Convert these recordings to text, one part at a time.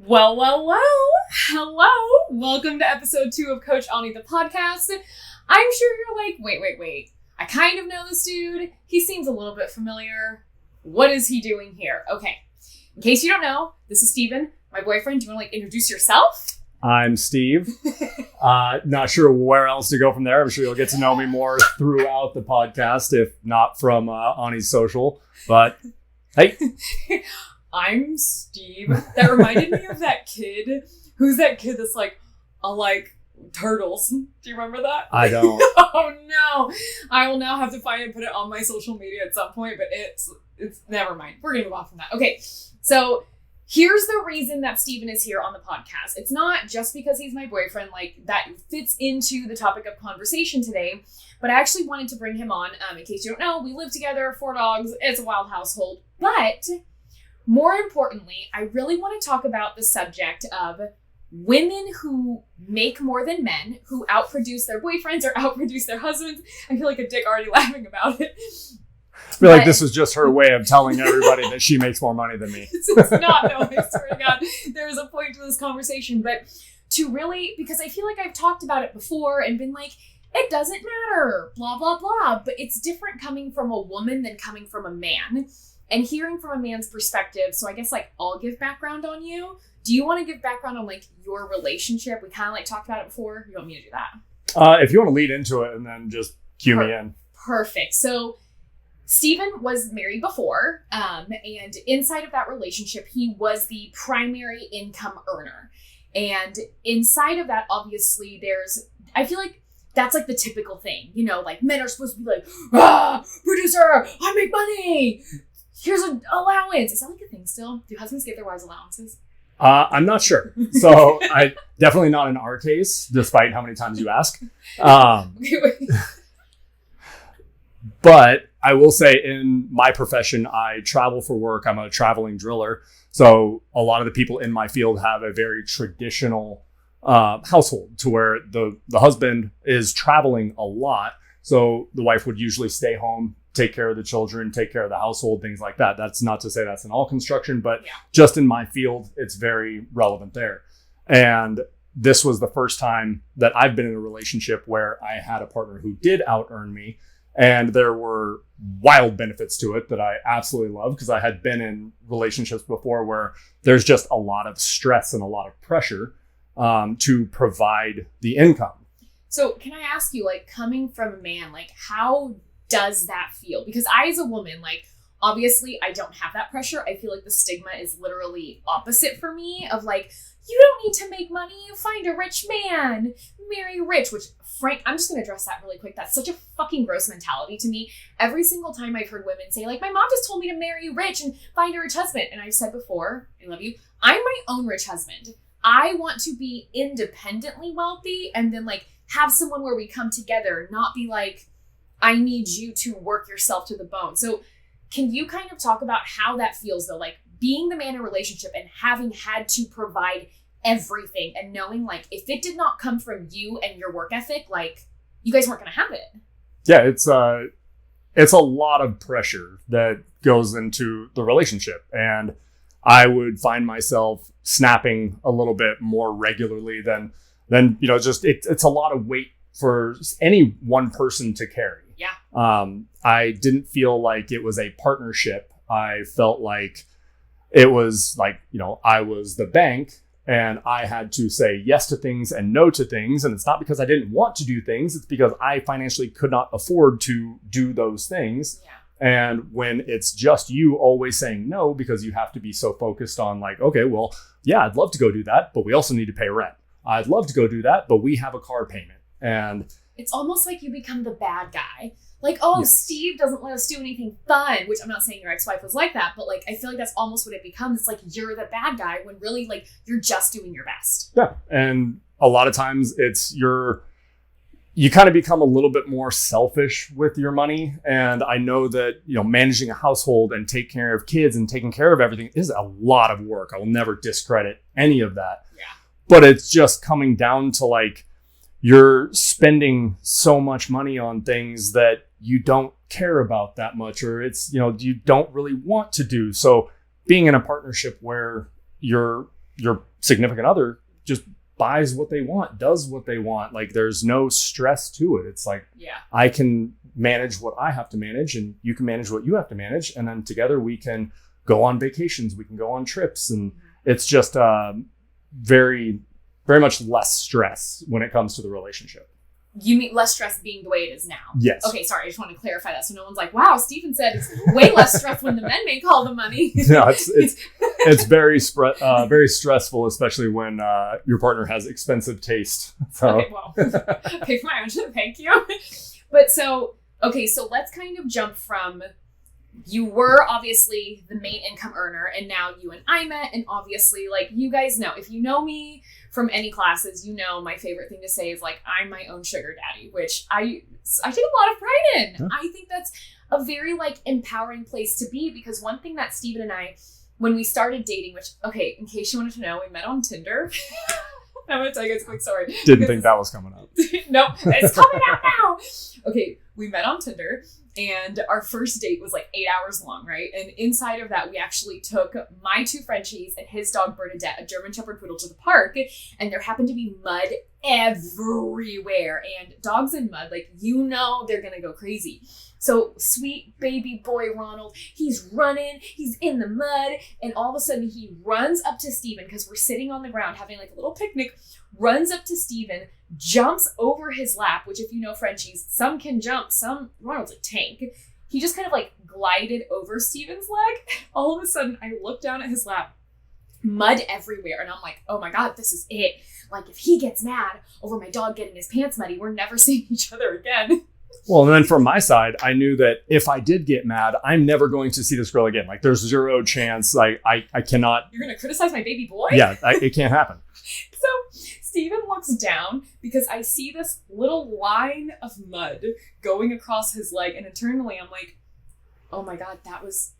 Well. Hello. Welcome to episode 2 of Coach Ani the podcast. I'm sure you're like, wait. I kind of know this dude. He seems a little bit familiar. What is he doing here? Okay. In case you don't know, this is Steven, my boyfriend. Do you want to introduce yourself? I'm Steve. Not sure where else to go from there. I'm sure you'll get to know me more throughout the podcast, if not from Ani's social. But hey. I'm Steve. That reminded me of that kid. Who's that kid that's like, I like turtles. Do you remember that? I don't. Oh no. I will now have to find and put it on my social media at some point, but it's never mind. We're gonna move on from that. Okay. So here's the reason that Steven is here on the podcast. It's not just because he's my boyfriend, like that fits into the topic of conversation today, but I actually wanted to bring him on. In case you don't know, we live together, 4 dogs. It's a wild household, but more importantly, I really want to talk about the subject of women who make more than men, who outproduce their boyfriends or outproduce their husbands. I feel like a dick already laughing about it. I feel like this was just her way of telling everybody that she makes more money than me. It's not, no, I swear to God. There is a point to this conversation, but to really, because I feel like I've talked about it before and been like, it doesn't matter, blah, blah, blah. But it's different coming from a woman than coming from a man. And hearing from a man's perspective, so I guess I'll give background on you. Do you want to give background on your relationship? We kind of talked about it before. You want me to do that? If you want to lead into it and then just cue me in. Perfect. So Steven was married before, and inside of that relationship, he was the primary income earner. And inside of that, obviously, I feel like that's the typical thing, men are supposed to be producer, I make money. Here's an allowance. Is that a thing still? Do husbands get their wives allowances? I'm not sure. So I definitely not in our case, despite how many times you ask. But I will say in my profession, I travel for work. I'm a traveling driller. So a lot of the people in my field have a very traditional household to where the husband is traveling a lot. So the wife would usually stay home, take care of the children, take care of the household, things like that. That's not to say that's in all construction, but just in my field, it's very relevant there. And this was the first time that I've been in a relationship where I had a partner who did out earn me. And there were wild benefits to it that I absolutely love, because I had been in relationships before where there's just a lot of stress and a lot of pressure to provide the income. So can I ask you, coming from a man, how does that feel? Because I, as a woman, obviously I don't have that pressure. I feel like the stigma is literally opposite for me of you don't need to make money. You find a rich man, marry rich, which Frank, I'm just going to address that really quick. That's such a fucking gross mentality to me. Every single time I've heard women say my mom just told me to marry rich and find a rich husband. And I've said before, I love you. I'm my own rich husband. I want to be independently wealthy and then have someone where we come together, not be I need you to work yourself to the bone. So can you kind of talk about how that feels though? Being the man in a relationship and having had to provide everything and knowing if it did not come from you and your work ethic, you guys weren't going to have it. Yeah, it's a lot of pressure that goes into the relationship. And I would find myself snapping a little bit more regularly than it's a lot of weight for any one person to carry. Yeah. I didn't feel like it was a partnership. I felt like it was I was the bank and I had to say yes to things and no to things. And it's not because I didn't want to do things. It's because I financially could not afford to do those things. Yeah. And when it's just you always saying no, because you have to be so focused on okay, well, yeah, I'd love to go do that, but we also need to pay rent. I'd love to go do that, but we have a car payment. And it's almost like you become the bad guy. Yes. Steve doesn't let us do anything fun, which I'm not saying your ex-wife was like that, but I feel like that's almost what it becomes. It's you're the bad guy when really you're just doing your best. Yeah. And a lot of times it's you kind of become a little bit more selfish with your money. And I know that, managing a household and taking care of kids and taking care of everything is a lot of work. I will never discredit any of that. Yeah. But it's just coming down to you're spending so much money on things that you don't care about that much, or it's, you don't really want to do. So being in a partnership where you're your significant other just buys what they want, does what they want. Like there's no stress to it. It's like, I can manage what I have to manage and you can manage what you have to manage. And then together we can go on vacations, we can go on trips. And it's just very, very much less stress when it comes to the relationship. You mean less stress being the way it is now? Yes. Okay, sorry. I just want to clarify that. So no one's like, wow, Stephen said it's way less stress when the men make all the money. No, it's very stressful, especially when your partner has expensive taste. So. Okay, well, pay for my own. Thank you. But so let's kind of jump from, you were obviously the main income earner and now you and I met, and obviously like you guys know, if you know me from any classes, you know my favorite thing to say is like, I'm my own sugar daddy, which I take a lot of pride in. Yeah. I think that's a very like empowering place to be, because one thing that Stephen and I, when we started dating, which, okay, in case you wanted to know, we met on Tinder. I'm going to tell you guys a quick story. Didn't think that was coming up. No, it's coming out now. Okay, we met on Tinder and our first date was like 8 hours long, right? And inside of that, we actually took my 2 Frenchies and his dog Bernadette, a German Shepherd Poodle, to the park. And there happened to be mud everywhere. And dogs in mud, like, you know, they're going to go crazy. So sweet baby boy Ronald, he's running, he's in the mud, and all of a sudden he runs up to Stephen, because we're sitting on the ground having like a little picnic, runs up to Stephen, jumps over his lap, which if you know Frenchies, some can jump, Ronald's a tank. He just kind of like glided over Stephen's leg. All of a sudden I look down at his lap, mud everywhere, and I'm like, oh my God, this is it. Like if he gets mad over my dog getting his pants muddy, we're never seeing each other again. Well, and then from my side, I knew that if I did get mad, I'm never going to see this girl again. Like there's zero chance. Like I cannot. You're going to criticize my baby boy? Yeah, it can't happen. So Stephen looks down because I see this little line of mud going across his leg. And internally I'm like, oh my God, that was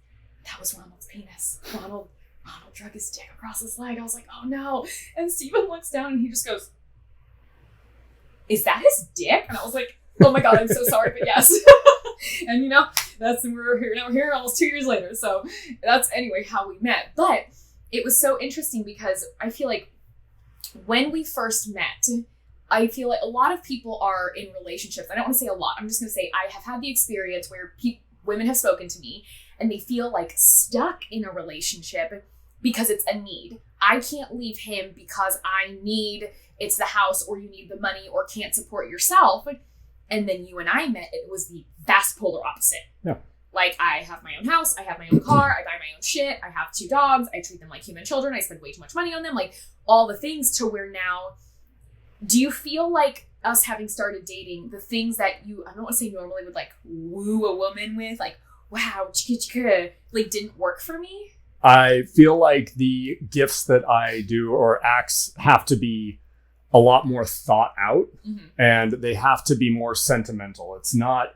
Ronald's penis. Ronald drug his dick across his leg. I was like, oh no. And Stephen looks down and he just goes, is that his dick? And I was like, oh my God, I'm so sorry, but yes. And you know, we're here almost 2 years later. So that's anyway how we met. But it was so interesting because I feel like when we first met, I feel like a lot of people are in relationships. I don't want to say a lot. I'm just going to say I have had the experience where women have spoken to me and they feel like stuck in a relationship because it's a need. I can't leave him because it's the house, or you need the money, or can't support yourself. And then you and I met, it was the vast polar opposite. Yeah. Like I have my own house, I have my own car, I buy my own shit, I have 2 dogs, I treat them like human children, I spend way too much money on them, like all the things, to where now, do you feel like us having started dating, the things that you, I don't want to say normally would like woo a woman with, like, wow, like didn't work for me? I feel like the gifts that I do or acts have to be a lot more thought out, and they have to be more sentimental. It's not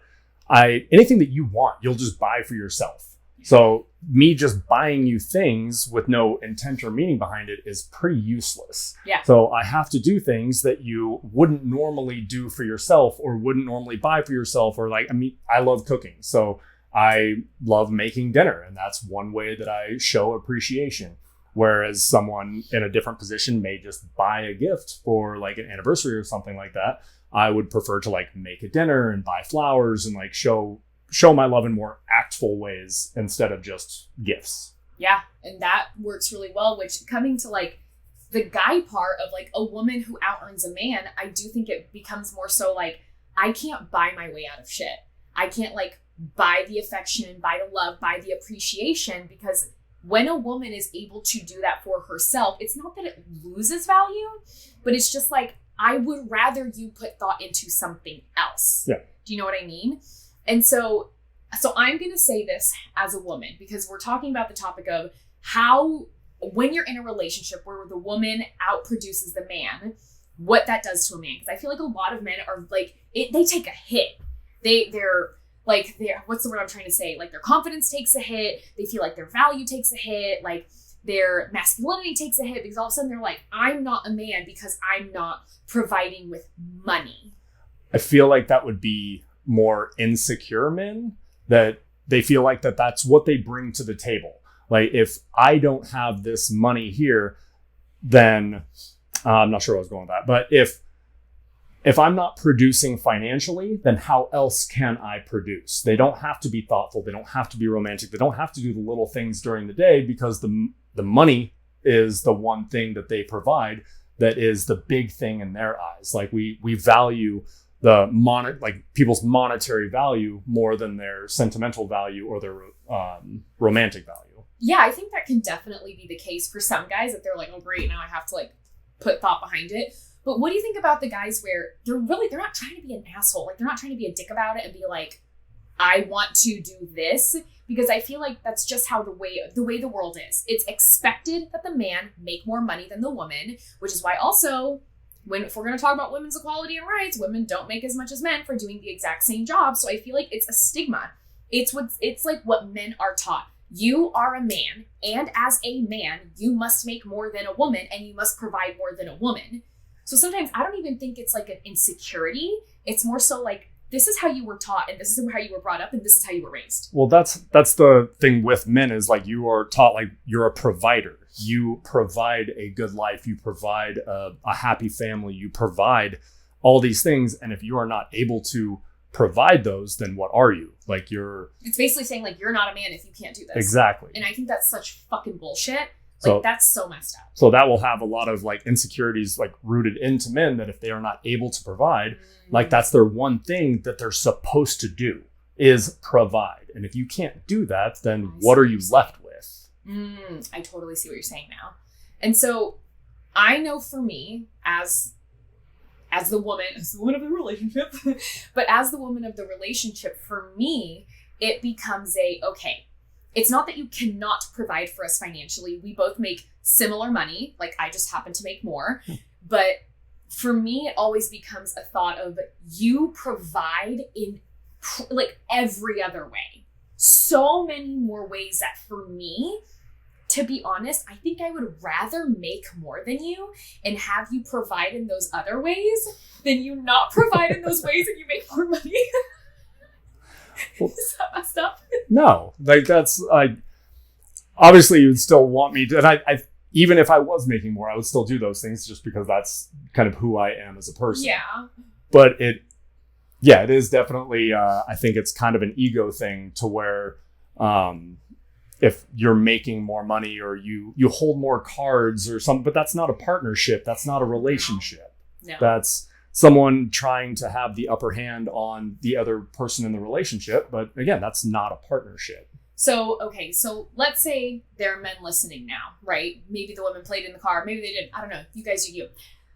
anything that you want, you'll just buy for yourself. So me just buying you things with no intent or meaning behind it is pretty useless. Yeah. So I have to do things that you wouldn't normally do for yourself or wouldn't normally buy for yourself. Or like, I mean, I love cooking. So I love making dinner, and that's one way that I show appreciation. Whereas someone in a different position may just buy a gift for like an anniversary or something like that. I would prefer to like make a dinner and buy flowers and like show my love in more actful ways instead of just gifts. Yeah. And that works really well, which coming to like the guy part of like a woman who out earns a man, I do think it becomes more so like, I can't buy my way out of shit. I can't like buy the affection, buy the love, buy the appreciation, because when a woman is able to do that for herself, it's not that it loses value, but it's just like, I would rather you put thought into something else. Yeah. Do you know what I mean? And so I'm going to say this as a woman, because we're talking about the topic of how, when you're in a relationship where the woman outproduces the man, what that does to a man. Because I feel like a lot of men are like, they take a hit. They're what's the word I'm trying to say? Like their confidence takes a hit. They feel like their value takes a hit. Like their masculinity takes a hit, because all of a sudden they're like, I'm not a man because I'm not providing with money. I feel like that would be more insecure men, that they feel like that's what they bring to the table. Like if I don't have this money here, then I'm not sure where I was going with that. But if I'm not producing financially, then how else can I produce? They don't have to be thoughtful. They don't have to be romantic. They don't have to do the little things during the day, because the money is the one thing that they provide that is the big thing in their eyes. Like we value people's monetary value more than their sentimental value or their romantic value. Yeah, I think that can definitely be the case for some guys, that they're like, oh great, now I have to like put thought behind it. But what do you think about the guys where they're not trying to be an asshole? Like, they're not trying to be a dick about it and be like, I want to do this, because I feel like that's just how the way the world is. It's expected that the man make more money than the woman, which is why also, if we're going to talk about women's equality and rights, women don't make as much as men for doing the exact same job. So I feel like it's a stigma. It's like what men are taught. You are a man, and as a man, you must make more than a woman, and you must provide more than a woman. So sometimes I don't even think it's like an insecurity. It's more so like, this is how you were taught, and this is how you were brought up, and this is how you were raised. Well, that's the thing with men, is like, you are taught like you're a provider. You provide a good life. You provide a happy family. You provide all these things. And if you are not able to provide those, then what are you? Like, it's basically saying like, you're not a man if you can't do this. Exactly. And I think that's such fucking bullshit. So that's so messed up. So that will have a lot of like insecurities like rooted into men, that if they are not able to provide, like that's their one thing that they're supposed to do, is provide. And if you can't do that, then what are you left with? I totally see what you're saying now. And so I know for me, as the woman of the relationship, but as the woman of the relationship, for me, it becomes okay, it's not that you cannot provide for us financially. We both make similar money. Like, I just happen to make more. But for me, it always becomes a thought of, you provide in like every other way. So many more ways that for me, to be honest, I think I would rather make more than you and have you provide in those other ways than you not provide in those ways and you make more money. Well, is that messed up? No, like that's like, obviously you'd still want me to, and I even if I was making more, I would still do those things, just because that's kind of who I am as a person. Yeah. But it is definitely, I think it's kind of an ego thing, to where if you're making more money or you hold more cards or something, but that's not a partnership. That's not a relationship. No. That's someone trying to have the upper hand on the other person in the relationship. But again, that's not a partnership. So, okay, so let's say there are men listening now, right? Maybe the women played in the car. Maybe they didn't. I don't know. You guys do you.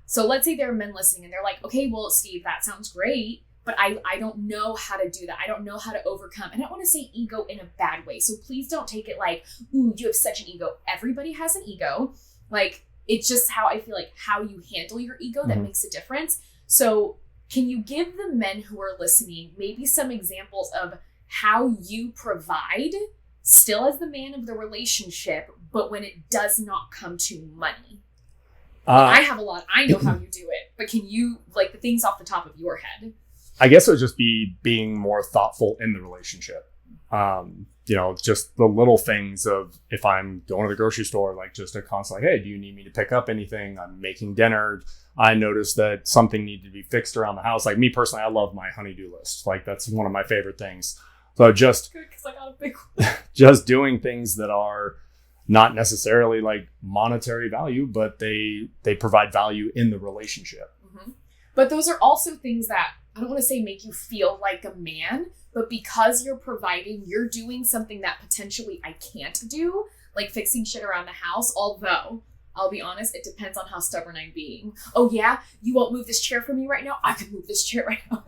So let's say there are men listening and they're like, okay, well, Steve, that sounds great, but I don't know how to do that. I don't know how to overcome. And I don't want to say ego in a bad way. So please don't take it like, ooh, you have such an ego. Everybody has an ego. Like, it's just how I feel like how you handle your ego that makes a difference. So can you give the men who are listening maybe some examples of how you provide still as the man of the relationship, but when it does not come to money? I have a lot. I know how you do it, but can you, like, the things off the top of your head? I guess it would just be being more thoughtful in the relationship. Just the little things of, if I'm going to the grocery store, like just a constant, like, hey, do you need me to pick up anything? I'm making dinner. I noticed that something needed to be fixed around the house. Like, me personally, I love my honey-do list. Like, that's one of my favorite things. So just, good, 'cause I got a big one. Just doing things that are not necessarily like monetary value, but they provide value in the relationship. Mm-hmm. But those are also things that, I don't want to say make you feel like a man, but because you're providing, you're doing something that potentially I can't do, like fixing shit around the house. Although, I'll be honest, it depends on how stubborn I'm being. Oh yeah? You won't move this chair for me right now? I can move this chair right now.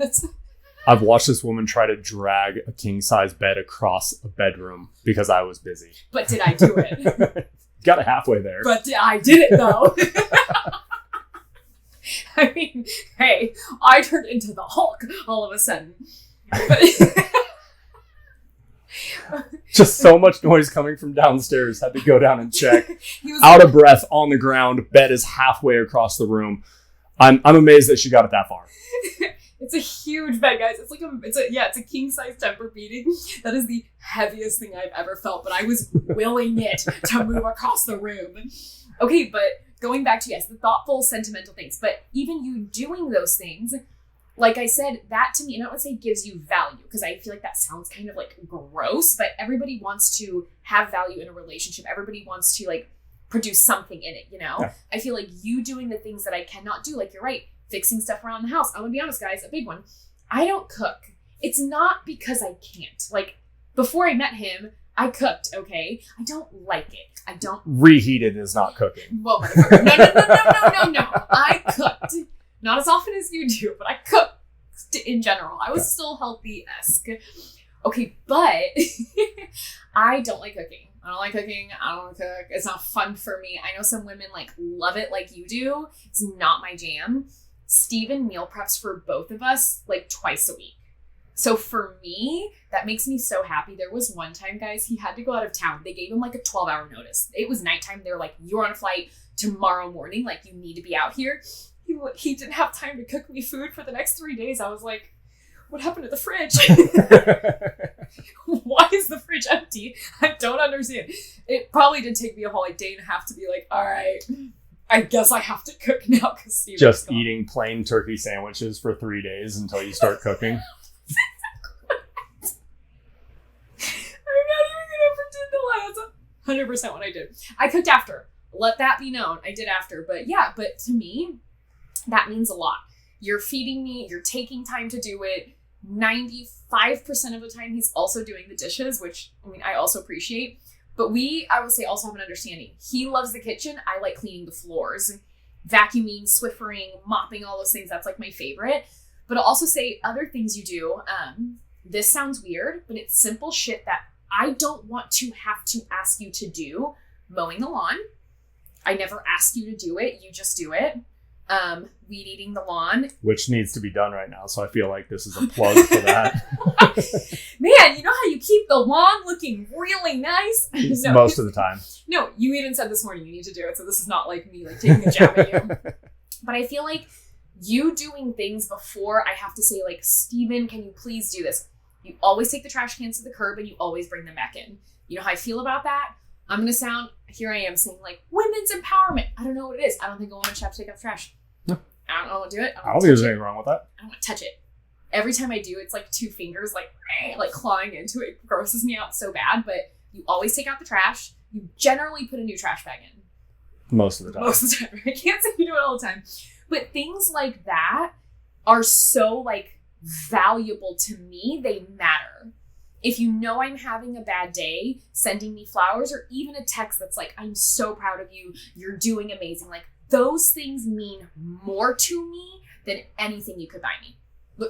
I've watched this woman try to drag a king-size bed across a bedroom because I was busy. But did I do it? Got it halfway there. But I did it, though. I mean, hey, I turned into the Hulk all of a sudden. Just so much noise coming from downstairs. Had to go down and check. Out of breath, on the ground. Bed is halfway across the room. I'm amazed that she got it that far. It's a huge bed, guys. It's a king size temper beating. That is the heaviest thing I've ever felt, but I was willing it to move across the room. Okay, but going back to, yes, the thoughtful, sentimental things, but even you doing those things, like I said, that to me, and I don't want to say gives you value, because I feel like that sounds kind of like gross, but everybody wants to have value in a relationship. Everybody wants to like produce something in it, you know? Yeah. I feel like you doing the things that I cannot do, like you're right, fixing stuff around the house. I'm gonna be honest, guys, a big one. I don't cook. It's not because I can't. Like, before I met him, I cooked, okay? I don't like it. I don't... Reheated is not cooking. Well, motherfucker. No. I cooked. Not as often as you do, but I cooked in general. I was still healthy-esque. Okay, but I don't like cooking. I don't like cooking. I don't want to cook. It's not fun for me. I know some women like love it like you do. It's not my jam. Steven meal preps for both of us like twice a week. So for me, that makes me so happy. There was one time, guys, he had to go out of town. They gave him like a 12-hour notice. It was nighttime. They were like, you're on a flight tomorrow morning. Like, you need to be out here. He didn't have time to cook me food for the next 3 days. I was like, what happened to the fridge? Why is the fridge empty? I don't understand. It probably did take me a whole day and a half to be like, all right, I guess I have to cook now. Because just eating plain turkey sandwiches for 3 days until you start cooking. I'm not even going to pretend to lie. That's 100% what I did. I cooked after. Let that be known. I did after. But yeah, but to me, that means a lot. You're feeding me. You're taking time to do it. 95% of the time, he's also doing the dishes, which, I mean, I also appreciate. But I would say, also have an understanding. He loves the kitchen. I like cleaning the floors, vacuuming, Swiffering, mopping, all those things. That's like my favorite. But I'll also say other things you do. This sounds weird, but it's simple shit that I don't want to have to ask you to do. Mowing the lawn. I never ask you to do it. You just do it. Weed eating the lawn. Which needs to be done right now. So I feel like this is a plug for that. Man, you know how you keep the lawn looking really nice? No, most of the time. No, you even said this morning you need to do it. So this is not like me like taking a jab at you. But I feel like you doing things before I have to say like, Steven, can you please do this? You always take the trash cans to the curb and you always bring them back in. You know how I feel about that? I'm going to sound, here I am saying like, women's empowerment. I don't know what it is. I don't think a woman should have to take out trash. No. I don't know what to do it. I don't think there's anything wrong with that. I don't want to touch it. Every time I do, it's like 2 fingers like clawing into it. It grosses me out so bad, but you always take out the trash. You generally put a new trash bag in. Most of the time. Most of the time. I can't say you do it all the time. But things like that are so like valuable to me. They matter. If you know I'm having a bad day, sending me flowers or even a text that's like, I'm so proud of you. You're doing amazing. Like, those things mean more to me than anything you could buy me.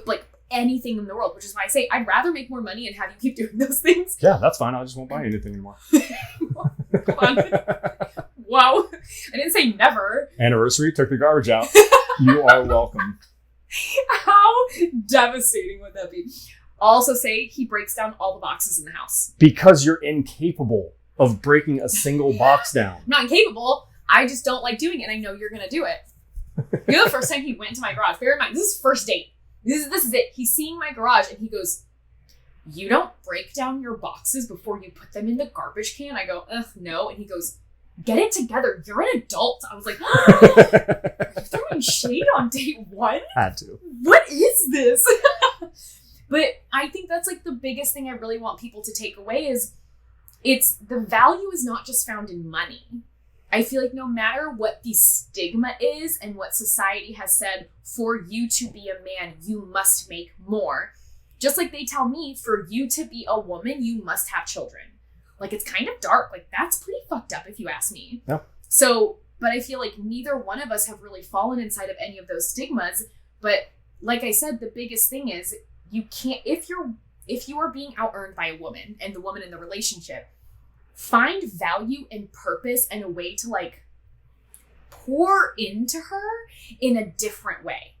Like anything in the world, which is why I say I'd rather make more money and have you keep doing those things. Yeah, that's fine. I just won't buy anything anymore. Come on. Wow. I didn't say never. Anniversary, took the garbage out. You are welcome. How devastating would that be? Also say he breaks down all the boxes in the house. Because you're incapable of breaking a single box down. I'm not incapable. I just don't like doing it. And I know you're going to do it. You know, the first time he went to my garage, bear in mind, this is first date. This is it. He's seeing my garage and he goes, you don't break down your boxes before you put them in the garbage can? I go, ugh, no. And he goes, get it together. You're an adult. I was like, are you throwing shade on date one? Had to. What is this? But I think that's like the biggest thing I really want people to take away is it's the value is not just found in money. I feel like no matter what the stigma is and what society has said, for you to be a man, you must make more. Just like they tell me, for you to be a woman, you must have children. Like, it's kind of dark. Like, that's pretty fucked up if you ask me. Yeah. So, but I feel like neither one of us have really fallen inside of any of those stigmas. But like I said, the biggest thing is you can't, if you are being out-earned by a woman and the woman in the relationship, find value and purpose and a way to like pour into her in a different way.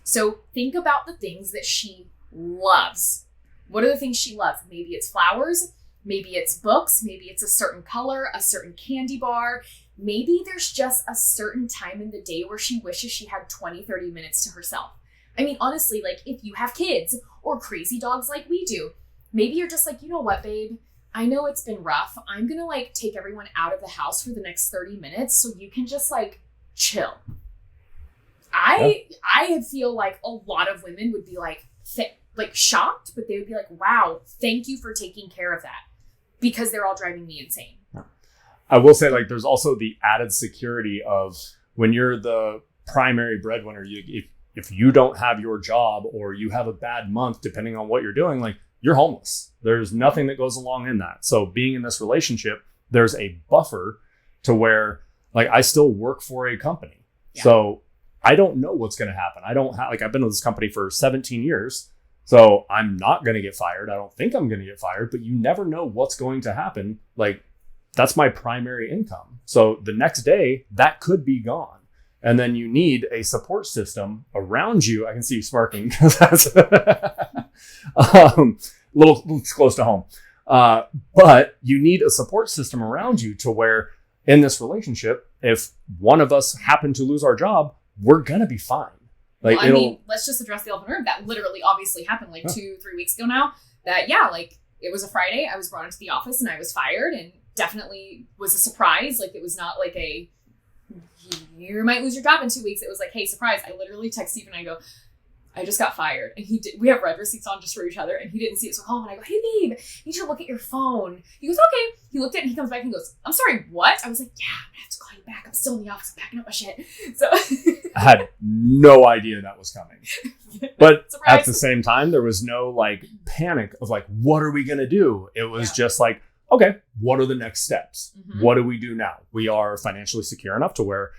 So think about the things that she loves. What are the things she loves? Maybe it's flowers. Maybe it's books. Maybe it's a certain color, a certain candy bar. Maybe there's just a certain time in the day where she wishes she had 20, 30 minutes to herself. I mean, honestly, like if you have kids or crazy dogs like we do, maybe you're just like, you know what, babe? I know it's been rough. I'm going to like take everyone out of the house for the next 30 minutes so you can just like chill. I feel like a lot of women would be like shocked, but they would be like, wow, thank you for taking care of that, because they're all driving me insane. I will say, like, there's also the added security of when you're the primary breadwinner, if you don't have your job or you have a bad month, depending on what you're doing, like, you're homeless. There's nothing that goes along in that. So being in this relationship, there's a buffer to where, like, I still work for a company. Yeah. So I don't know what's going to happen. I don't have, like, I've been with this company for 17 years. So I'm not going to get fired. I don't think I'm going to get fired, but you never know what's going to happen. Like, that's my primary income. So the next day that could be gone. And then you need a support system around you. I can see you smirking because that's little close to home. But you need a support system around you to where in this relationship, if one of us happen to lose our job, we're going to be fine. Like, well, I mean, let's just address the elephant in the room. That literally obviously happened like 2-3 weeks ago now. That, yeah, like, it was a Friday. I was brought into the office and I was fired, and definitely was a surprise. Like, it was not like a, you might lose your job in 2 weeks. It was like, hey, surprise. I literally text Steve and I go, I just got fired. And we have red receipts on just for each other, and he didn't see it. So home, and I go, hey babe, you should look at your phone. He goes, okay. He looked at it and he comes back and goes, I'm sorry, what? I was like, yeah, I'm gonna have to call you back. I'm still in the office. I'm packing up my shit. So I had no idea that was coming. But surprise. At the same time, there was no like panic of like, what are we going to do? It was just like, okay, what are the next steps? Mm-hmm. What do we do now? We are financially secure enough to where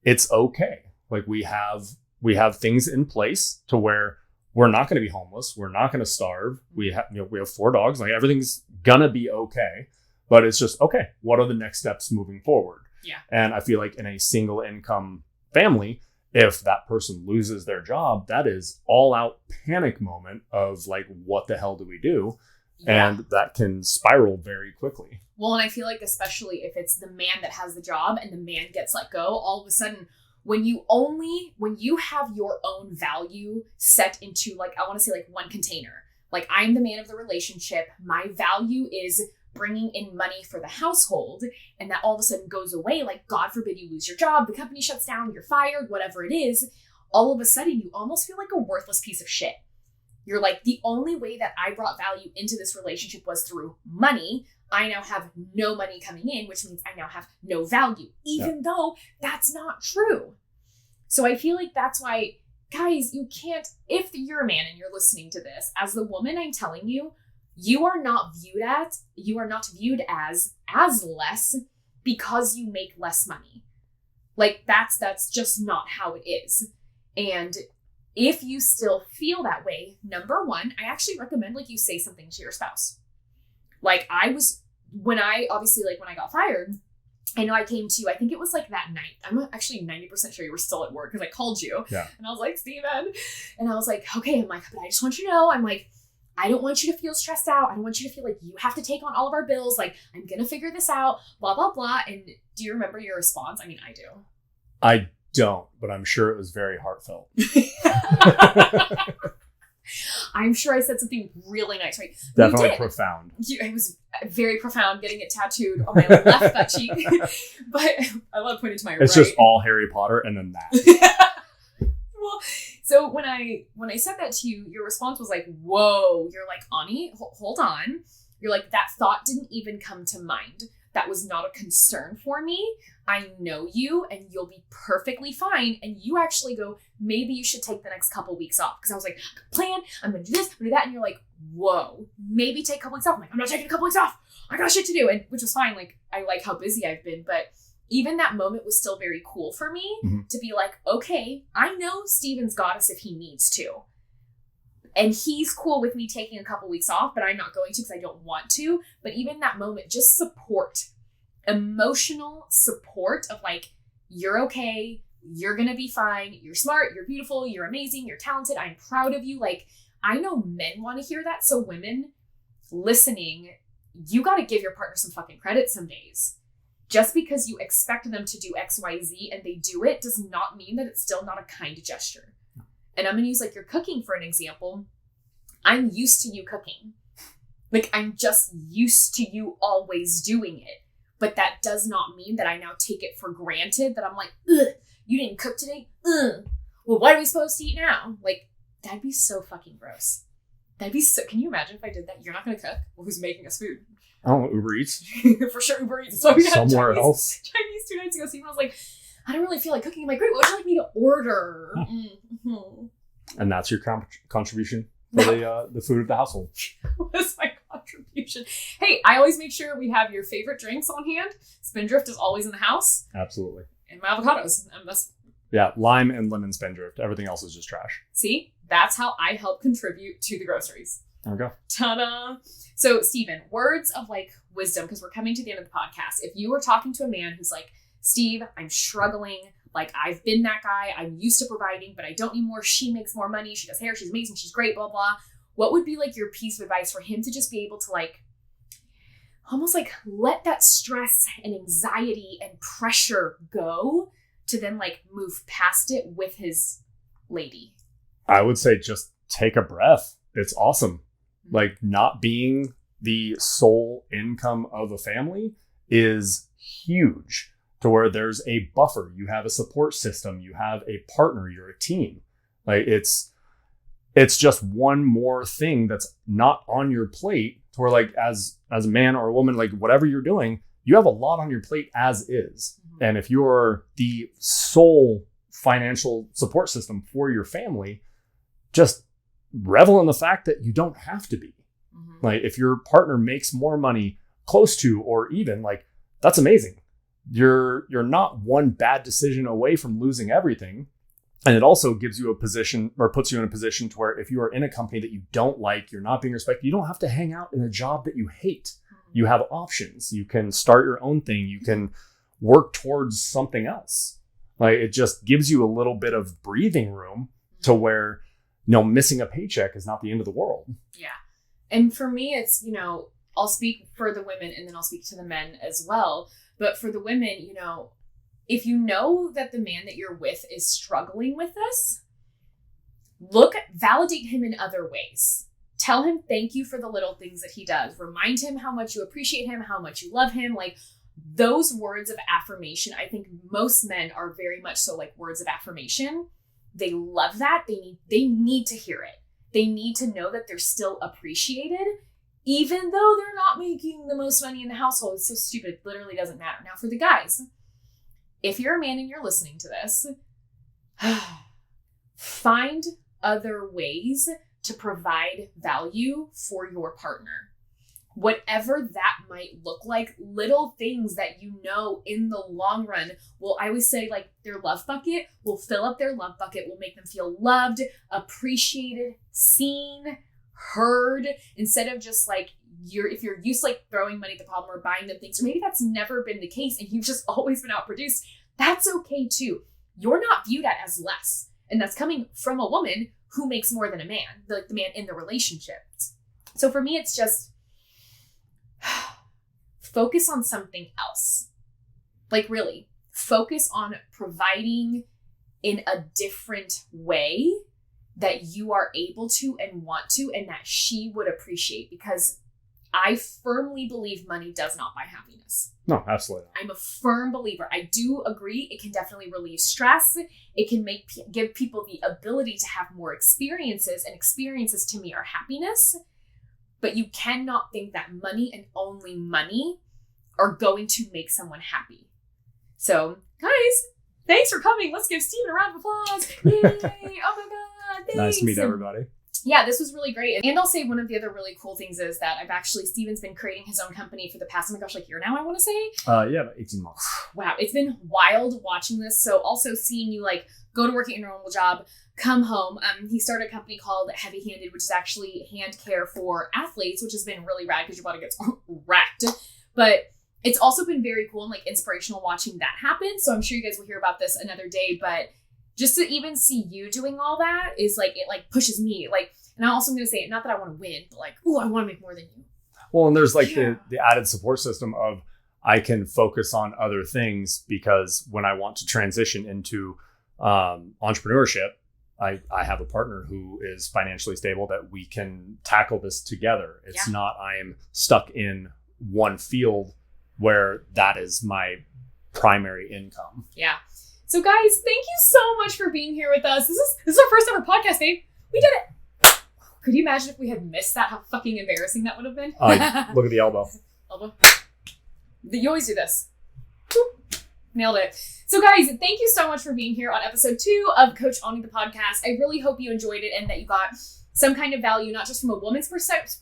it's okay. Like, we have things in place to where we're not going to be homeless. We're not going to starve. We have 4 dogs. Like, everything's going to be okay. But it's just, okay, what are the next steps moving forward? Yeah. And I feel like in a single income family, if that person loses their job, that is all out panic moment of like, what the hell do we do? Yeah. And that can spiral very quickly. Well, and I feel like especially if it's the man that has the job and the man gets let go, all of a sudden, when you have your own value set into, like, I want to say like one container, like, I'm the man of the relationship. My value is bringing in money for the household, and that all of a sudden goes away. Like, God forbid you lose your job, the company shuts down, you're fired, whatever it is. All of a sudden, you almost feel like a worthless piece of shit. You're like, the only way that I brought value into this relationship was through money. I now have no money coming in, which means I now have no value, even though that's not true. So I feel like that's why, guys, you can't, if you're a man and you're listening to this, as the woman, I'm telling you, you are not viewed as less because you make less money. Like, that's just not how it is. And if you still feel that way, number one, I actually recommend, like, you say something to your spouse. Like, when I got fired, I know I came to you, I think it was like that night. I'm actually 90% sure you were still at work because I called you. Yeah. And I was like, Steven. And I was like, okay, I'm like, but I just want you to know, I'm like, I don't want you to feel stressed out. I don't want you to feel like you have to take on all of our bills. Like, I'm going to figure this out, blah, blah, blah. And do you remember your response? I mean, I do. I don't, but I'm sure it was very heartfelt. I'm sure I said something really nice, right? Definitely profound. It was very profound, getting it tattooed on my left butt cheek. But I love pointing to my right. It's just all Harry Potter and then that. Well, so when I said that to you, your response was like, whoa. You're like, Ani, hold on. You're like, that thought didn't even come to mind. That was not a concern for me. I know you and you'll be perfectly fine. And you actually go, maybe you should take the next couple weeks off. Because I was like, plan, I'm going to do this, I'm going to do that. And you're like, whoa, maybe take a couple weeks off. I'm like, I'm not taking a couple weeks off. I got shit to do. And which was fine. Like, I like how busy I've been. But even that moment was still very cool for me to be like, okay, I know Steven's got us if he needs to. And he's cool with me taking a couple weeks off, but I'm not going to because I don't want to. But even that moment, just support, emotional support of like, you're okay, you're going to be fine, you're smart, you're beautiful, you're amazing, you're talented, I'm proud of you. Like, I know men want to hear that. So women listening, you got to give your partner some fucking credit some days. Just because you expect them to do X, Y, Z and they do it does not mean that it's still not a kind gesture. And I'm going to use like your cooking for an example. I'm used to you cooking. Like, I'm just used to you always doing it. But that does not mean that I now take it for granted that I'm like, ugh, you didn't cook today? Ugh. Well, what are we supposed to eat now? Like, that'd be so fucking gross. That'd be so, can you imagine if I did that? You're not going to cook? Well, who's making us food? I don't know, Uber Eats. For sure, Uber Eats. So we got somewhere else. Chinese 2 nights ago. Stephen was like, I don't really feel like cooking. I'm like, great, what would you like me to order? Mm-hmm. And that's your contribution for the food of the household. What's my contribution? Hey, I always make sure we have your favorite drinks on hand. Spindrift is always in the house. Absolutely. And my avocados. And that's... Yeah, lime and lemon Spindrift. Everything else is just trash. See, that's how I help contribute to the groceries. There we go. Ta-da! So, Stephen, words of like wisdom, because we're coming to the end of the podcast. If you were talking to a man who's like, Steve, I'm struggling. Like, I've been that guy. I'm used to providing, but I don't need more. She makes more money. She does hair. She's amazing. She's great, blah, blah. What would be like your piece of advice for him to just be able to like, almost like let that stress and anxiety and pressure go to then like move past it with his lady? I would say just take a breath. It's awesome. Like, not being the sole income of a family is huge, to where there's a buffer. You have a support system. You have a partner. You're a team. Like, it's just one more thing that's not on your plate, to where like as a man or a woman, like whatever you're doing, you have a lot on your plate as is. Mm-hmm. And if you're the sole financial support system for your family, just revel in the fact that you don't have to be. Mm-hmm. Like, if your partner makes more money, close to or even, like, that's amazing. You're not one bad decision away from losing everything. And it also gives you a position, or puts you in a position to where if you are in a company that you don't like, you're not being respected, you don't have to hang out in a job that you hate. You have options. You can start your own thing. You can work towards something else. Like, it just gives you a little bit of breathing room to where, missing a paycheck is not the end of the world. Yeah. And for me, it's, I'll speak for the women and then I'll speak to the men as well. But for the women, if you know that the man that you're with is struggling with this, validate him in other ways. Tell him thank you for the little things that he does. Remind him how much you appreciate him, how much you love him. Like, those words of affirmation, I think most men are very much so like words of affirmation. They love that. They need to hear it. They need to know that they're still appreciated, even though they're not making the most money in the household. It's so stupid. It literally doesn't matter. Now, for the guys, if you're a man and you're listening to this, find other ways to provide value for your partner. Whatever that might look like, little things that in the long run will, I always say, like, their love bucket will fill up their love bucket, will make them feel loved, appreciated, seen, heard, instead of just like, if you're used to like throwing money at the problem or buying them things, or maybe that's never been the case and you've just always been outproduced, that's okay too. You're not viewed at as less. And that's coming from a woman who makes more than a man, the man in the relationship. So for me, it's just focus on something else. Like, really, focus on providing in a different way that you are able to and want to, and that she would appreciate, because I firmly believe money does not buy happiness. No, absolutely not. I'm a firm believer. I do agree. It can definitely relieve stress. It can give people the ability to have more experiences, and experiences to me are happiness. But you cannot think that money and only money are going to make someone happy. So, guys, thanks for coming. Let's give Stephen a round of applause. Yay. Oh my God. Thanks. Nice to meet everybody. Yeah, this was really great. And I'll say one of the other really cool things is that Stephen's been creating his own company for the past, year now, I want to say. Yeah, about 18 months. Wow. It's been wild watching this. So also seeing you like go to work at your normal job, come home. He started a company called Heavy Handed, which is actually hand care for athletes, which has been really rad because your body gets wrecked. But it's also been very cool and like inspirational watching that happen. So I'm sure you guys will hear about this another day, but just to even see you doing all that is like, it like pushes me. Like, and I'm also going to say, not that I want to win, but like, I want to make more than you. Well, and there's like the added support system of I can focus on other things, because when I want to transition into entrepreneurship, I have a partner who is financially stable, that we can tackle this together. It's not I am stuck in one field where that is my primary income. Yeah. So guys, thank you so much for being here with us. This is our first ever podcast, babe. We did it. Could you imagine if we had missed that? How fucking embarrassing that would have been. Look at the elbow. Elbow. You always do this. Boop. Nailed it. So guys, thank you so much for being here on episode 2 of Coach Ani the podcast. I really hope you enjoyed it and that you got some kind of value, not just from a woman's perspective,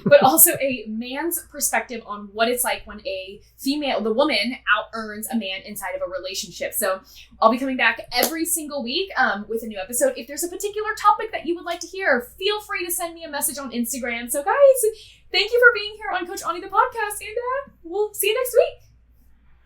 but also a man's perspective on what it's like when the woman out earns a man inside of a relationship. So I'll be coming back every single week with a new episode. If there's a particular topic that you would like to hear, feel free to send me a message on Instagram. So guys, thank you for being here on Coach Ani the podcast, and we'll see you next week.